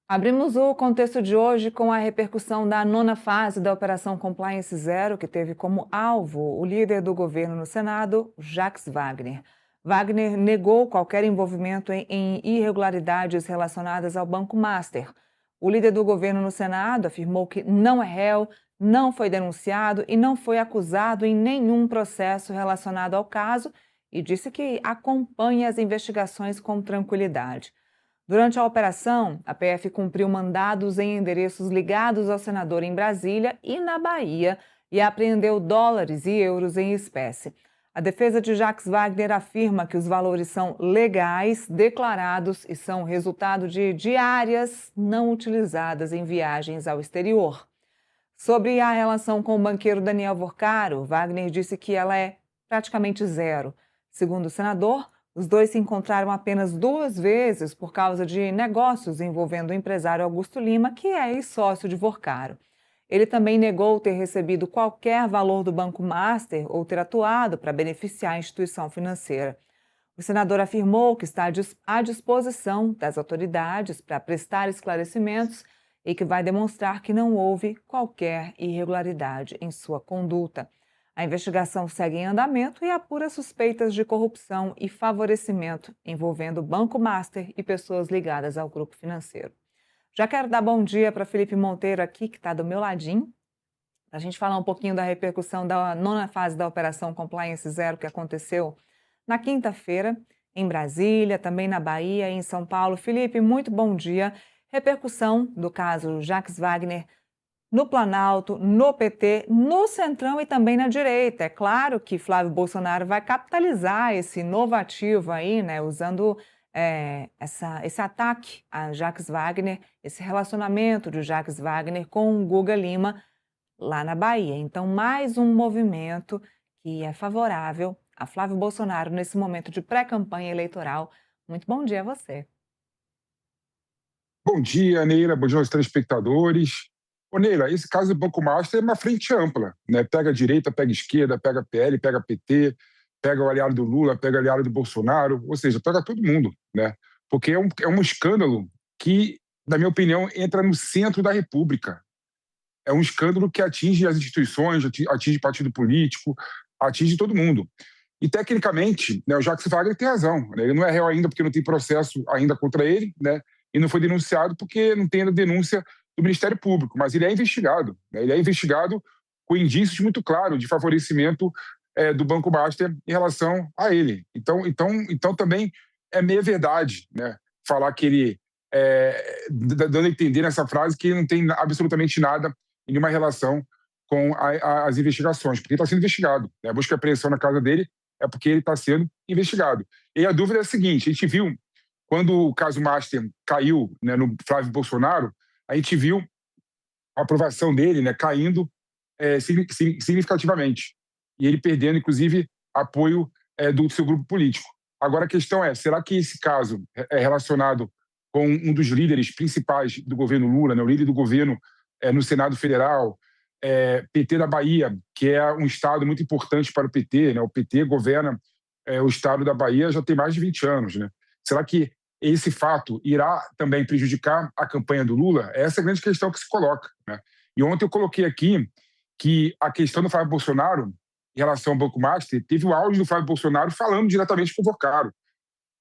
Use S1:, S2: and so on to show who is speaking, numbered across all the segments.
S1: Abrimos o contexto de hoje com a repercussão da nona fase da Operação Compliance Zero, que teve como alvo o líder do governo no Senado, Jacques Wagner. Wagner negou qualquer envolvimento em irregularidades relacionadas ao Banco Master. O líder do governo no Senado afirmou que não é réu, não foi denunciado e não foi acusado em nenhum processo relacionado ao caso e disse que acompanha as investigações com tranquilidade. Durante a operação, a PF cumpriu mandados em endereços ligados ao senador em Brasília e na Bahia e apreendeu dólares e euros em espécie. A defesa de Jacques Wagner afirma que os valores são legais, declarados e são resultado de diárias não utilizadas em viagens ao exterior. Sobre a relação com o banqueiro Daniel Vorcaro, Wagner disse que ela é praticamente zero. Segundo o senador, os dois se encontraram apenas 2 vezes por causa de negócios envolvendo o empresário Augusto Lima, que é ex-sócio de Vorcaro. Ele também negou ter recebido qualquer valor do Banco Master ou ter atuado para beneficiar a instituição financeira. O senador afirmou que está à disposição das autoridades para prestar esclarecimentos e que vai demonstrar que não houve qualquer irregularidade em sua conduta. A investigação segue em andamento e apura suspeitas de corrupção e favorecimento envolvendo o Banco Master e pessoas ligadas ao grupo financeiro. Já quero dar bom dia para Felipe Monteiro aqui, que está do meu ladinho, para a gente falar um pouquinho da repercussão da nona fase da Operação Compliance Zero que aconteceu na quinta-feira, em Brasília, também na Bahia e em São Paulo. Felipe, muito bom dia. Repercussão do caso Jacques Wagner no Planalto, no PT, no Centrão e também na direita. É claro que Flávio Bolsonaro vai capitalizar esse novo ativo aí, né, usando esse ataque a Jacques Wagner, esse relacionamento de Jacques Wagner com o Guga Lima lá na Bahia. Então, mais um movimento que é favorável a Flávio Bolsonaro nesse momento de pré-campanha eleitoral. Muito bom dia a você.
S2: Bom dia, Neila. Bom dia aos telespectadores. Ô, Neila, esse caso do Banco Master é uma frente ampla, né? Pega a direita, pega a esquerda, pega a PL, pega a PT, pega o aliado do Lula, pega o aliado do Bolsonaro, ou seja, pega todo mundo, né? Porque é um escândalo que, na minha opinião, entra no centro da República. É um escândalo que atinge as instituições, atinge partido político, atinge todo mundo. E, tecnicamente, né, o Jacques Wagner tem razão. Né? Ele não é réu ainda porque não tem processo ainda contra ele, né? E não foi denunciado porque não tem ainda denúncia do Ministério Público, mas ele é investigado. Né? Ele é investigado com indícios muito claros de favorecimento do Banco Master em relação a ele. Então também é meia verdade, né? Falar que ele, dando a entender nessa frase que ele não tem absolutamente nada em nenhuma relação com as investigações, porque ele está sendo investigado. Né? A busca e apreensão na casa dele é porque ele está sendo investigado. E a dúvida é a seguinte: a gente viu, quando o caso Master caiu, né, no Flávio Bolsonaro, a gente viu a aprovação dele, né, caindo significativamente. E ele perdendo, inclusive, apoio do seu grupo político. Agora a questão é, será que esse caso é relacionado com um dos líderes principais do governo Lula, né, o líder do governo no Senado Federal, PT da Bahia, que é um estado muito importante para o PT, né? O PT governa o estado da Bahia já tem mais de 20 anos, né? Será que esse fato irá também prejudicar a campanha do Lula? Essa é a grande questão que se coloca, né? E ontem eu coloquei aqui que a questão do Flávio Bolsonaro em relação ao Banco Master, teve o áudio do Flávio Bolsonaro falando diretamente com o Vorcaro.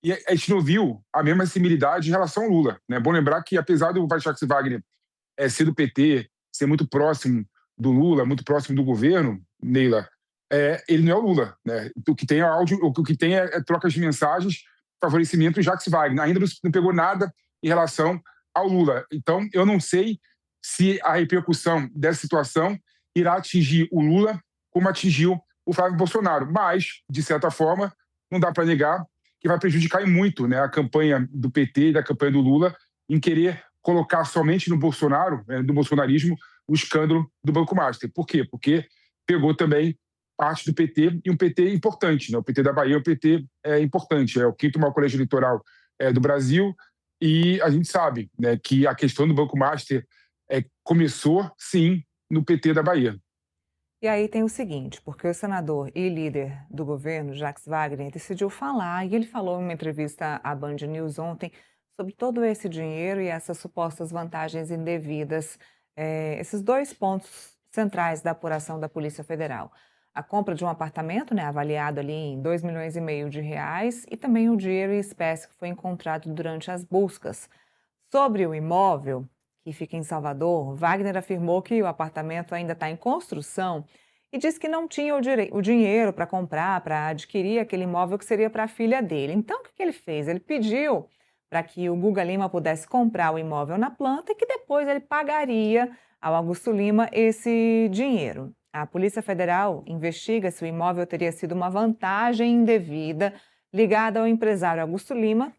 S2: E a gente não viu a mesma similaridade em relação ao Lula, né? É bom lembrar que, apesar do Jacques Wagner ser do PT, ser muito próximo do Lula, muito próximo do governo, Neila, ele não é o Lula. Né? O que tem é áudio, o que tem é trocas de mensagens, favorecimento do Jacques Wagner. Ainda não pegou nada em relação ao Lula. Então, eu não sei se a repercussão dessa situação irá atingir o Lula como atingiu o Flávio Bolsonaro. Mas, de certa forma, não dá para negar que vai prejudicar muito, né, a campanha do PT e da campanha do Lula em querer colocar somente no Bolsonaro, do bolsonarismo, o escândalo do Banco Master. Por quê? Porque pegou também parte do PT, e um PT importante. Né? O PT da Bahia é um PT importante, é o quinto maior colégio eleitoral do Brasil, e a gente sabe, né, que a questão do Banco Master começou, sim, no PT da Bahia.
S1: E aí tem o seguinte, porque o senador e líder do governo, Jacques Wagner, decidiu falar, e ele falou em uma entrevista à Band News ontem, sobre todo esse dinheiro e essas supostas vantagens indevidas, esses dois pontos centrais da apuração da Polícia Federal. A compra de um apartamento, né, avaliado ali em 2,5 milhões e também o dinheiro em espécie que foi encontrado durante as buscas. Sobre o imóvel, que fica em Salvador, Wagner afirmou que o apartamento ainda está em construção e disse que não tinha o dinheiro para comprar, para adquirir aquele imóvel que seria para a filha dele. Então, o que ele fez? Ele pediu para que o Guga Lima pudesse comprar o imóvel na planta e que depois ele pagaria ao Augusto Lima esse dinheiro. A Polícia Federal investiga se o imóvel teria sido uma vantagem indevida ligada ao empresário Augusto Lima,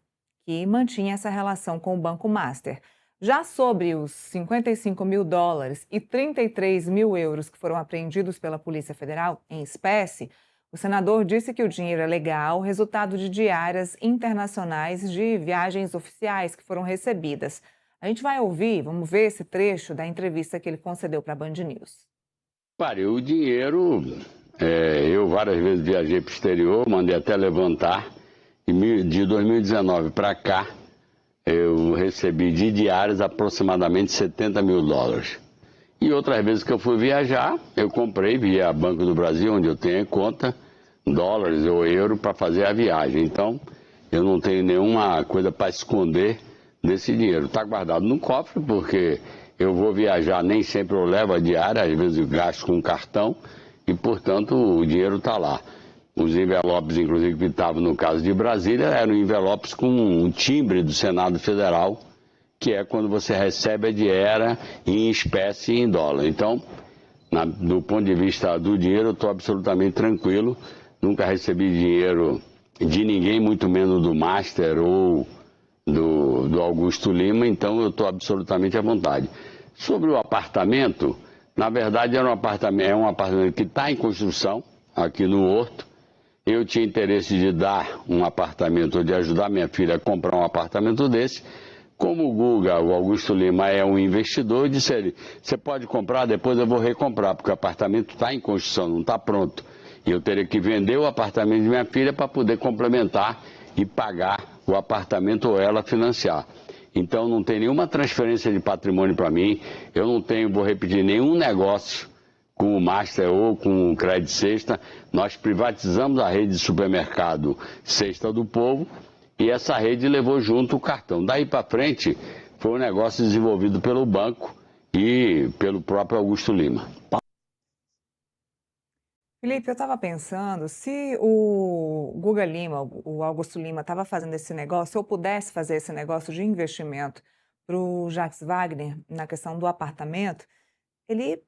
S1: que mantinha essa relação com o Banco Master. Já sobre os 55 mil dólares e 33 mil euros que foram apreendidos pela Polícia Federal em espécie, o senador disse que o dinheiro é legal, resultado de diárias internacionais de viagens oficiais que foram recebidas. A gente vai ouvir, vamos ver esse trecho da entrevista que ele concedeu para a Band News.
S3: O dinheiro, eu várias vezes viajei para o exterior, mandei até levantar, e de 2019 para cá, eu recebi de diárias aproximadamente 70 mil dólares. E outras vezes que eu fui viajar, eu comprei via Banco do Brasil, onde eu tenho conta, dólares ou euro para fazer a viagem. Então, eu não tenho nenhuma coisa para esconder desse dinheiro. Está guardado no cofre, porque eu vou viajar, nem sempre eu levo a diária, às vezes eu gasto com cartão, e, portanto, o dinheiro está lá. Os envelopes, inclusive, que estavam no caso de Brasília, eram envelopes com um timbre do Senado Federal, que é quando você recebe a diária em espécie e em dólar. Então, do ponto de vista do dinheiro, eu estou absolutamente tranquilo. Nunca recebi dinheiro de ninguém, muito menos do Master ou do Augusto Lima, então eu estou absolutamente à vontade. Sobre o apartamento, na verdade é um apartamento que está em construção, aqui no Horto. Eu tinha interesse de dar um apartamento, ou de ajudar minha filha a comprar um apartamento desse. Como o Guga, o Augusto Lima, é um investidor, eu disse a ele, você pode comprar, depois eu vou recomprar, porque o apartamento está em construção, não está pronto. E eu teria que vender o apartamento de minha filha para poder complementar e pagar o apartamento ou ela financiar. Então não tem nenhuma transferência de patrimônio para mim, eu não tenho, vou repetir, nenhum negócio com o Master ou com o Crédito Sexta. Nós privatizamos a rede de supermercado Sexta do Povo e essa rede levou junto o cartão. Daí para frente foi um negócio desenvolvido pelo banco e pelo próprio Augusto Lima.
S1: Felipe, eu estava pensando, se o Guga Lima, o Augusto Lima, estava fazendo esse negócio, se eu pudesse fazer esse negócio de investimento para o Jacques Wagner na questão do apartamento, ele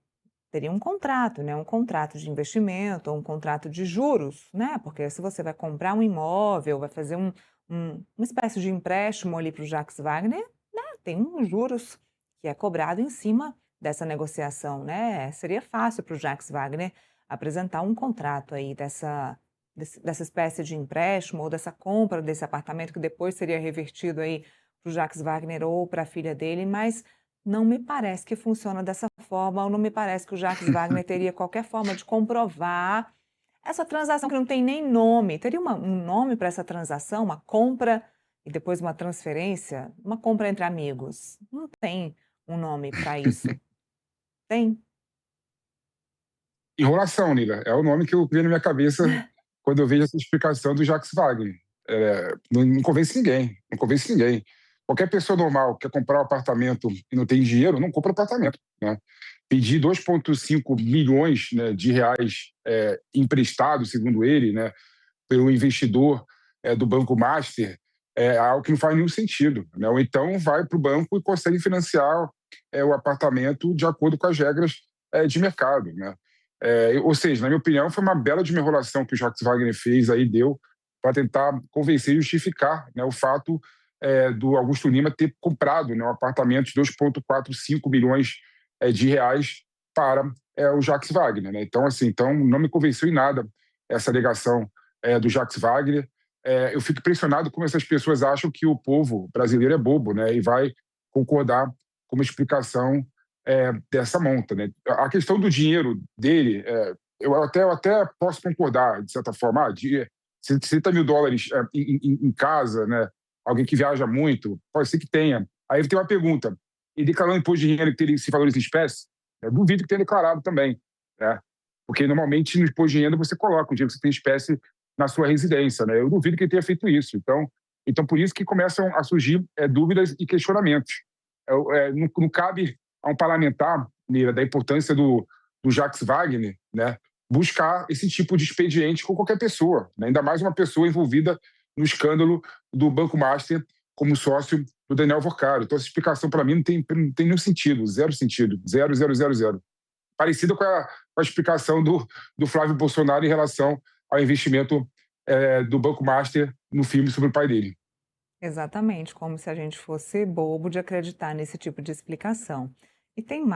S1: teria um contrato, né? Um contrato de investimento, ou um contrato de juros, né? Porque se você vai comprar um imóvel, vai fazer uma espécie de empréstimo ali para o Jacques Wagner, né? Tem uns juros que é cobrado em cima dessa negociação, né? Seria fácil para o Jacques Wagner apresentar um contrato aí dessa espécie de empréstimo ou dessa compra desse apartamento que depois seria revertido aí para o Jacques Wagner ou para a filha dele, mas não me parece que funciona dessa forma, ou não me parece que o Jacques Wagner teria qualquer forma de comprovar essa transação que não tem nem nome. Teria um nome para essa transação, uma compra e depois uma transferência, uma compra entre amigos. Não tem um nome para isso. Tem?
S2: Enrolação, Nila, é o nome que eu vi na minha cabeça quando eu vejo essa explicação do Jacques Wagner. Não convence ninguém, não convence ninguém. Qualquer pessoa normal que quer comprar um apartamento e não tem dinheiro, não compra apartamento, né? Pedir 2,5 milhões, né, de reais emprestados, segundo ele, né, pelo investidor do Banco Master, é algo que não faz nenhum sentido, né? Ou então vai para o banco e consegue financiar o apartamento de acordo com as regras de mercado, né? Ou seja, na minha opinião, foi uma bela de uma enrolação que o Jacques Wagner fez, aí deu para tentar convencer e justificar, né, o fato do Augusto Lima ter comprado, né, um apartamento de 2,45 milhões de reais para o Jacques Wagner, né? Então, assim, não me convenceu em nada essa alegação do Jacques Wagner. Eu fico impressionado como essas pessoas acham que o povo brasileiro é bobo, né, e vai concordar com uma explicação dessa monta, né? A questão do dinheiro dele, eu até posso concordar, de certa forma, de 60 mil dólares em casa, né, alguém que viaja muito, pode ser que tenha. Aí tem uma pergunta, e declarando imposto de renda que teria esses valores em espécie? Eu duvido que tenha declarado também, né? Porque normalmente no imposto de renda você coloca o dinheiro que você tem em espécie na sua residência, né? Eu duvido que ele tenha feito isso. Então por isso que começam a surgir dúvidas e questionamentos. Não cabe a um parlamentar, Mira, da importância do Jacques Wagner, né, buscar esse tipo de expediente com qualquer pessoa, né? Ainda mais uma pessoa envolvida no escândalo do Banco Master como sócio do Daniel Vorcaro. Então essa explicação para mim não tem nenhum sentido, zero sentido, zero, zero, zero, zero. Parecida com a explicação do Flávio Bolsonaro em relação ao investimento do Banco Master no filme sobre o pai dele.
S1: Exatamente, como se a gente fosse bobo de acreditar nesse tipo de explicação. E tem mais.